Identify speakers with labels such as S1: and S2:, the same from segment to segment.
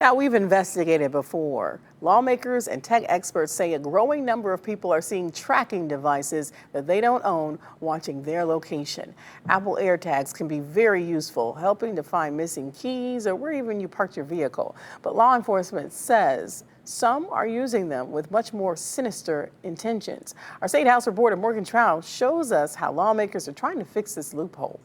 S1: Now, we've investigated before. Lawmakers and tech experts say a growing number of people are seeing tracking devices that they don't own watching their location. Apple AirTags can be very useful, helping to find missing keys or where even you parked your vehicle. But law enforcement says some are using them with much more sinister intentions. Our State House reporter Morgan Trout shows us how lawmakers are trying to fix this loophole.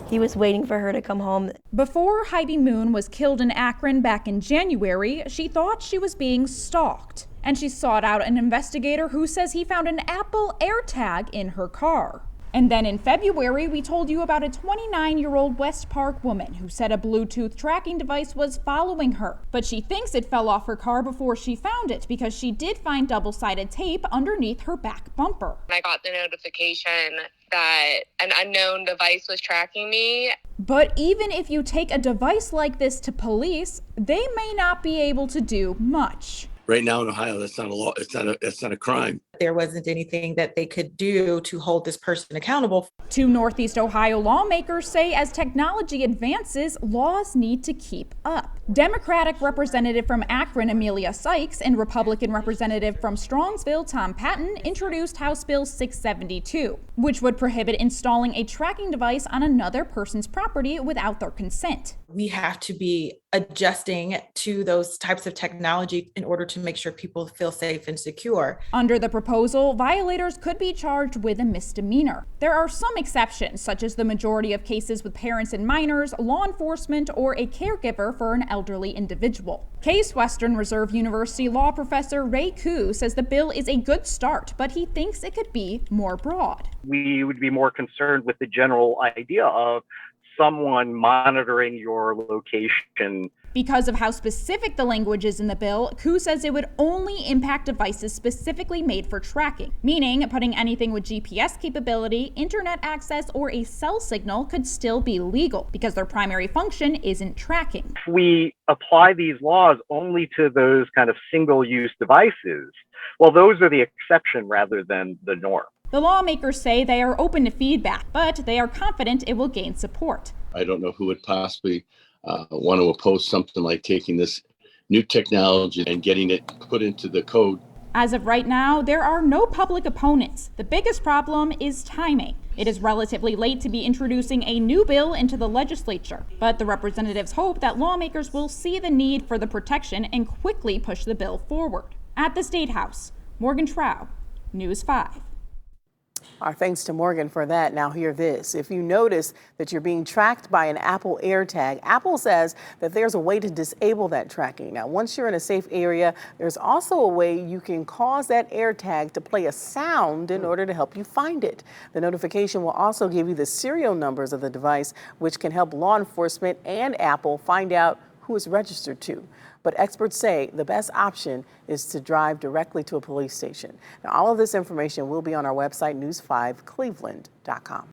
S2: He was waiting for her to come home.
S3: Before Heidi Moon was killed in Akron back in January, she thought she was being stalked. And she sought out an investigator who says he found an Apple AirTag in her car. And then in February, we told you about a 29-year-old West Park woman who said a Bluetooth tracking device was following her. But she thinks it fell off her car before she found it because she did find double-sided tape underneath her back bumper.
S4: I got the notification that an unknown device was tracking me.
S3: But even if you take a device like this to police, they may not be able to do much.
S5: Right now in Ohio, that's not a law. It's not a crime.
S6: There wasn't anything that they could do to hold this person accountable.
S3: Two Northeast Ohio lawmakers say as technology advances, laws need to keep up. Democratic Representative from Akron, Amelia Sykes, and Republican Representative from Strongsville, Tom Patton, introduced House Bill 672, which would prohibit installing a tracking device on another person's property without their consent.
S6: We have to be adjusting to those types of technology in order to make sure people feel safe and secure.
S3: Under the proposal, violators could be charged with a misdemeanor. There are some exceptions, such as the majority of cases with parents and minors, law enforcement, or a caregiver for an elderly individual. Case Western Reserve University law professor Ray Koo says the bill is a good start, but he thinks it could be more broad.
S7: We would be more concerned with the general idea of someone monitoring your location.
S3: Because of how specific the language is in the bill, Koo says it would only impact devices specifically made for tracking, meaning putting anything with GPS capability, internet access, or a cell signal could still be legal because their primary function isn't tracking.
S7: If we apply these laws only to those kind of single-use devices, well, those are the exception rather than the norm.
S3: The lawmakers say they are open to feedback, but they are confident it will gain support.
S5: I don't know who would possibly want to oppose something like taking this new technology and getting it put into the code.
S3: As of right now, there are no public opponents. The biggest problem is timing. It is relatively late to be introducing a new bill into the legislature, but the representatives hope that lawmakers will see the need for the protection and quickly push the bill forward. At the State House, Morgan Trout, News 5.
S1: Our thanks to Morgan for that. Now hear this. If you notice that you're being tracked by an Apple AirTag, Apple says that there's a way to disable that tracking. Now, once you're in a safe area, there's also a way you can cause that AirTag to play a sound in order to help you find it. The notification will also give you the serial numbers of the device, which can help law enforcement and Apple find out who it's registered to. But experts say the best option is to drive directly to a police station. Now, all of this information will be on our website, news5cleveland.com.